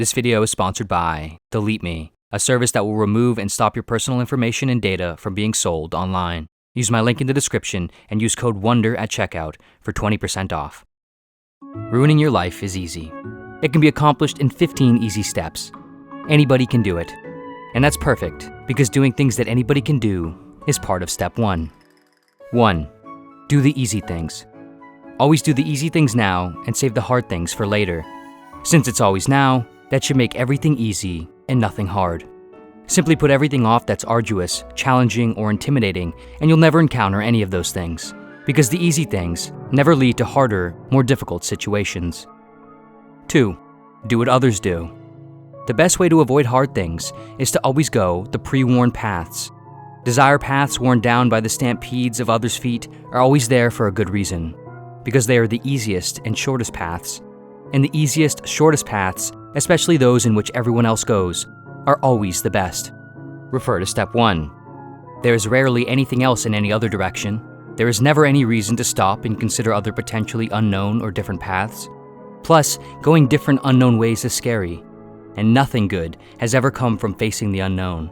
This video is sponsored by Delete Me, a service that will remove and stop your personal information and data from being sold online. Use my link in the description and use code WONDER at checkout for 20% off. Ruining your life is easy. It can be accomplished in 15 easy steps. Anybody can do it. And that's perfect, because doing things that anybody can do is part of step 1. 1. Do the easy things. Always do the easy things now and save the hard things for later. Since it's always now, that should make everything easy and nothing hard. Simply put everything off that's arduous, challenging, or intimidating, and you'll never encounter any of those things, because the easy things never lead to harder, more difficult situations. 2. Do what others do. The best way to avoid hard things is to always go the pre-worn paths. Desire paths worn down by the stampedes of others' feet are always there for a good reason, because they are the easiest and shortest paths. And the easiest, shortest paths, especially those in which everyone else goes, are always the best. Refer to step 1. There is rarely anything else in any other direction. There is never any reason to stop and consider other potentially unknown or different paths. Plus, going different unknown ways is scary, and nothing good has ever come from facing the unknown.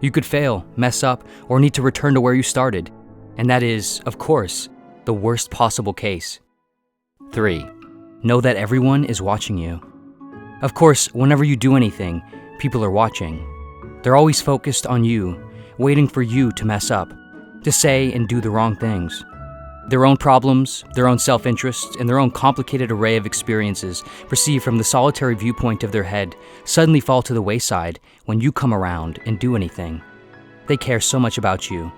You could fail, mess up, or need to return to where you started, and that is, of course, the worst possible case. 3. Know that everyone is watching you. Of course, whenever you do anything, people are watching. They're always focused on you, waiting for you to mess up, to say and do the wrong things. Their own problems, their own self-interest, and their own complicated array of experiences perceived from the solitary viewpoint of their head suddenly fall to the wayside when you come around and do anything. They care so much about you,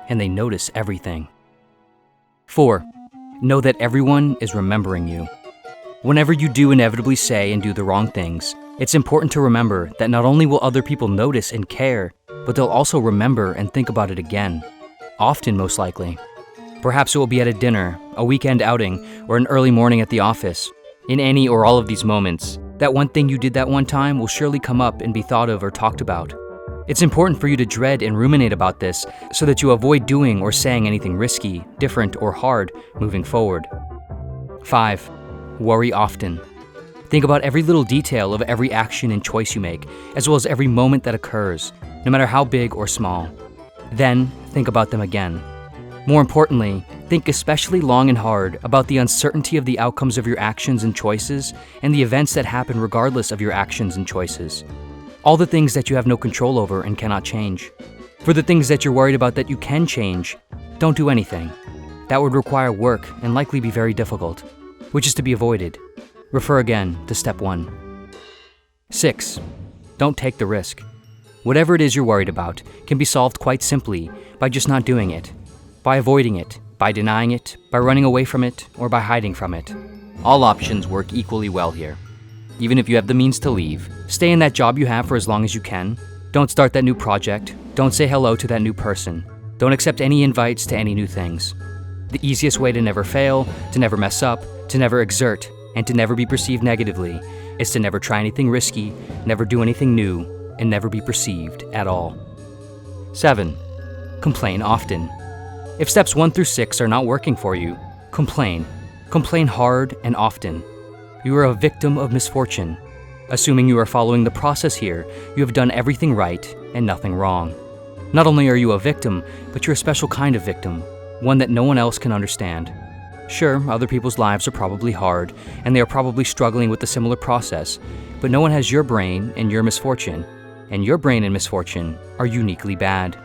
and they notice everything. 4. Know that everyone is remembering you. Whenever you do inevitably say and do the wrong things, it's important to remember that not only will other people notice and care, but they'll also remember and think about it again. Often, most likely. Perhaps it will be at a dinner, a weekend outing, or an early morning at the office. In any or all of these moments, that one thing you did that one time will surely come up and be thought of or talked about. It's important for you to dread and ruminate about this so that you avoid doing or saying anything risky, different, or hard moving forward. 5. Worry often. Think about every little detail of every action and choice you make, as well as every moment that occurs, no matter how big or small. Then, think about them again. More importantly, think especially long and hard about the uncertainty of the outcomes of your actions and choices, and the events that happen regardless of your actions and choices. All the things that you have no control over and cannot change. For the things that you're worried about that you can change, don't do anything. That would require work and likely be very difficult, which is to be avoided. Refer again to step 1. 6. Don't take the risk. Whatever it is you're worried about can be solved quite simply by just not doing it, by avoiding it, by denying it, by running away from it, or by hiding from it. All options work equally well here. Even if you have the means to leave, stay in that job you have for as long as you can. Don't start that new project. Don't say hello to that new person. Don't accept any invites to any new things. The easiest way to never fail, to never mess up, to never exert, and to never be perceived negatively is to never try anything risky, never do anything new, and never be perceived at all. 7. Complain often. If steps 1 through 6 are not working for you, complain. Complain hard and often. You are a victim of misfortune. Assuming you are following the process here, you have done everything right and nothing wrong. Not only are you a victim, but you're a special kind of victim, one that no one else can understand. Sure, other people's lives are probably hard, and they are probably struggling with a similar process, but no one has your brain and your misfortune, and your brain and misfortune are uniquely bad.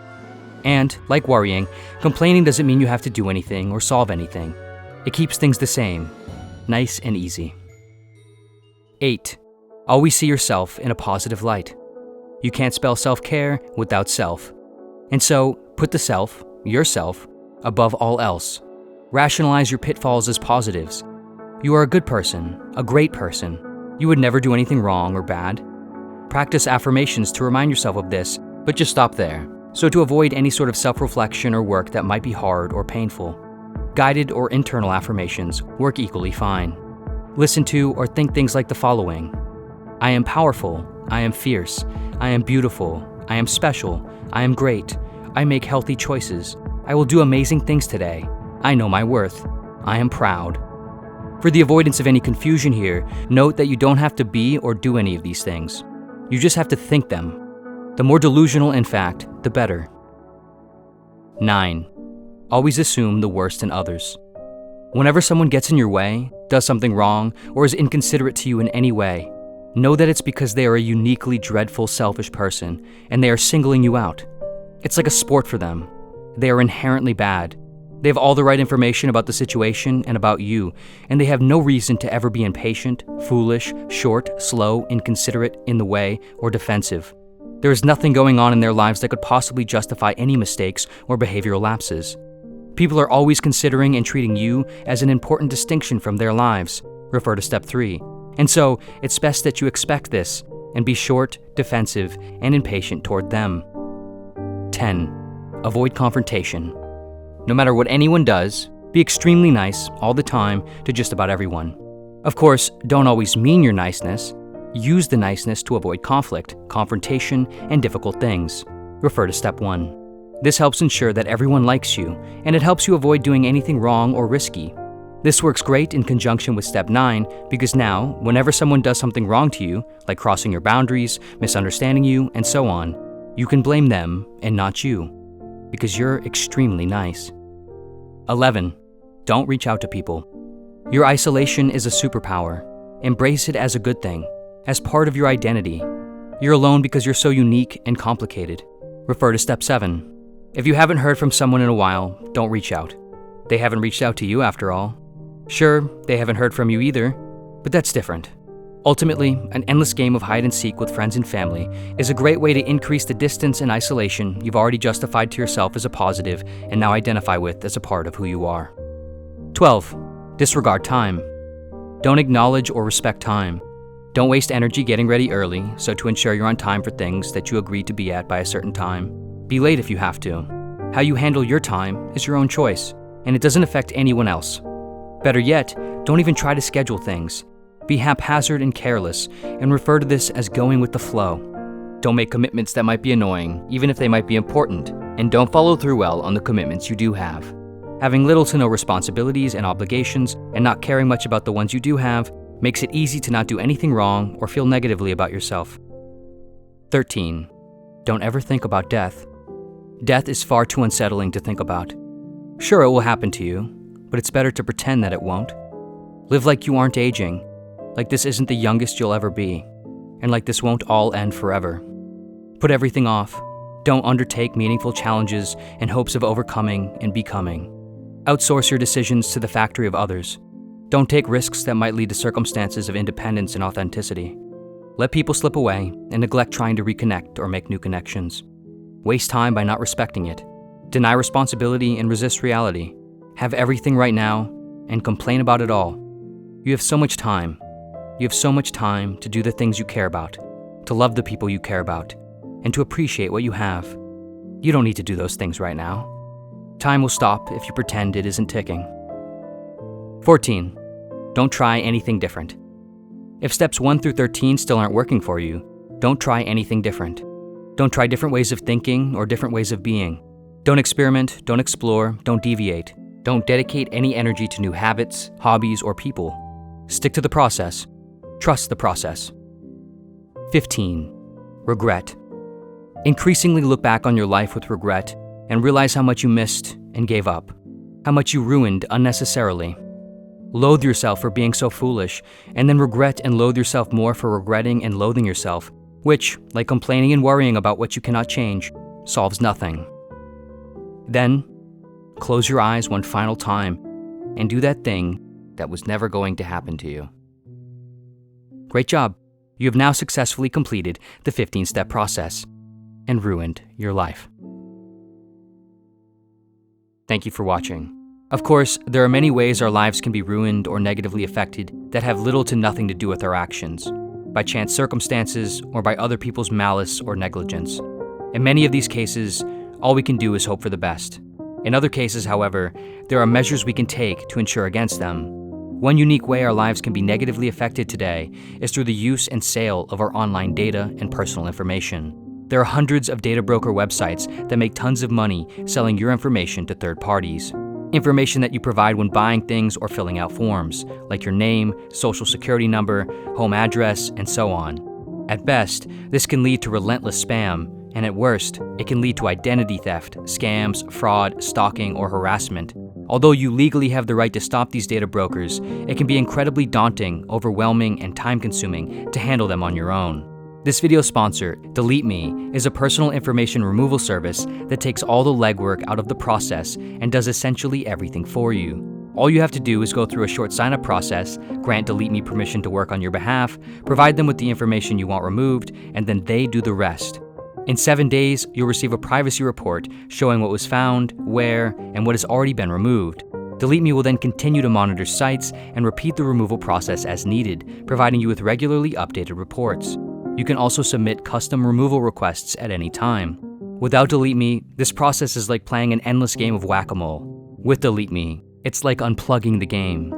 And, like worrying, complaining doesn't mean you have to do anything or solve anything. It keeps things the same, nice and easy. 8. Always see yourself in a positive light. You can't spell self-care without self. And so, put the self, yourself, above all else. Rationalize your pitfalls as positives. You are a good person, a great person. You would never do anything wrong or bad. Practice affirmations to remind yourself of this, but just stop there. So to avoid any sort of self-reflection or work that might be hard or painful. Guided or internal affirmations work equally fine. Listen to or think things like the following. I am powerful. I am fierce. I am beautiful. I am special. I am great. I make healthy choices. I will do amazing things today. I know my worth. I am proud. For the avoidance of any confusion here, note that you don't have to be or do any of these things. You just have to think them. The more delusional, in fact, the better. 9. Always assume the worst in others. Whenever someone gets in your way, does something wrong, or is inconsiderate to you in any way, know that it's because they are a uniquely dreadful, selfish person, and they are singling you out. It's like a sport for them. They are inherently bad. They have all the right information about the situation and about you, and they have no reason to ever be impatient, foolish, short, slow, inconsiderate, in the way, or defensive. There is nothing going on in their lives that could possibly justify any mistakes or behavioral lapses. People are always considering and treating you as an important distinction from their lives. Refer to step 3. And so, it's best that you expect this and be short, defensive, and impatient toward them. 10. Avoid confrontation. No matter what anyone does, be extremely nice all the time to just about everyone. Of course, don't always mean your niceness. Use the niceness to avoid conflict, confrontation, and difficult things. Refer to step 1. This helps ensure that everyone likes you, and it helps you avoid doing anything wrong or risky. This works great in conjunction with step 9 because now, whenever someone does something wrong to you, like crossing your boundaries, misunderstanding you, and so on, you can blame them and not you, because you're extremely nice. 11. Don't reach out to people. Your isolation is a superpower. Embrace it as a good thing, as part of your identity. You're alone because you're so unique and complicated. Refer to step 7. If you haven't heard from someone in a while, don't reach out. They haven't reached out to you after all. Sure, they haven't heard from you either, but that's different. Ultimately, an endless game of hide and seek with friends and family is a great way to increase the distance and isolation you've already justified to yourself as a positive and now identify with as a part of who you are. 12. Disregard time. Don't acknowledge or respect time. Don't waste energy getting ready early, so to ensure you're on time for things that you agreed to be at by a certain time. Be late if you have to. How you handle your time is your own choice, and it doesn't affect anyone else. Better yet, don't even try to schedule things. Be haphazard and careless, and refer to this as going with the flow. Don't make commitments that might be annoying, even if they might be important, and don't follow through well on the commitments you do have. Having little to no responsibilities and obligations, and not caring much about the ones you do have, makes it easy to not do anything wrong or feel negatively about yourself. 13. Don't ever think about death. Death is far too unsettling to think about. Sure, it will happen to you, but it's better to pretend that it won't. Live like you aren't aging, like this isn't the youngest you'll ever be, and like this won't all end forever. Put everything off. Don't undertake meaningful challenges in hopes of overcoming and becoming. Outsource your decisions to the factory of others. Don't take risks that might lead to circumstances of independence and authenticity. Let people slip away and neglect trying to reconnect or make new connections. Waste time by not respecting it. Deny responsibility and resist reality. Have everything right now and complain about it all. You have so much time. You have so much time to do the things you care about, to love the people you care about, and to appreciate what you have. You don't need to do those things right now. Time will stop if you pretend it isn't ticking. 14. Don't try anything different. If steps 1 through 13 still aren't working for you, don't try anything different. Don't try different ways of thinking or different ways of being. Don't experiment, don't explore, don't deviate. Don't dedicate any energy to new habits, hobbies, or people. Stick to the process. Trust the process. 15. Regret. Increasingly look back on your life with regret and realize how much you missed and gave up, how much you ruined unnecessarily. Loathe yourself for being so foolish, and then regret and loathe yourself more for regretting and loathing yourself, which, like complaining and worrying about what you cannot change, solves nothing. Then, close your eyes one final time and do that thing that was never going to happen to you. Great job. You have now successfully completed the 15-step process and ruined your life. Thank you for watching. Of course, there are many ways our lives can be ruined or negatively affected that have little to nothing to do with our actions, by chance circumstances or by other people's malice or negligence. In many of these cases, all we can do is hope for the best. In other cases, however, there are measures we can take to ensure against them. One unique way our lives can be negatively affected today is through the use and sale of our online data and personal information. There are hundreds of data broker websites that make tons of money selling your information to third parties. Information that you provide when buying things or filling out forms, like your name, social security number, home address, and so on. At best, this can lead to relentless spam, and at worst, it can lead to identity theft, scams, fraud, stalking, or harassment. Although you legally have the right to stop these data brokers, it can be incredibly daunting, overwhelming, and time-consuming to handle them on your own. This video's sponsor, Delete Me, is a personal information removal service that takes all the legwork out of the process and does essentially everything for you. All you have to do is go through a short sign-up process, grant Delete Me permission to work on your behalf, provide them with the information you want removed, and then they do the rest. In 7 days, you'll receive a privacy report showing what was found, where, and what has already been removed. Delete Me will then continue to monitor sites and repeat the removal process as needed, providing you with regularly updated reports. You can also submit custom removal requests at any time. Without Delete Me, this process is like playing an endless game of whack-a-mole. With Delete Me, it's like unplugging the game.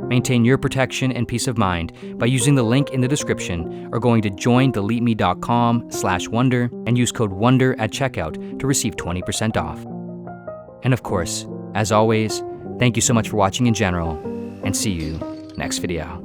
Maintain your protection and peace of mind by using the link in the description or going to joindeleteme.com/wonder and use code WONDER at checkout to receive 20% off. And of course, as always, thank you so much for watching in general, and see you next video.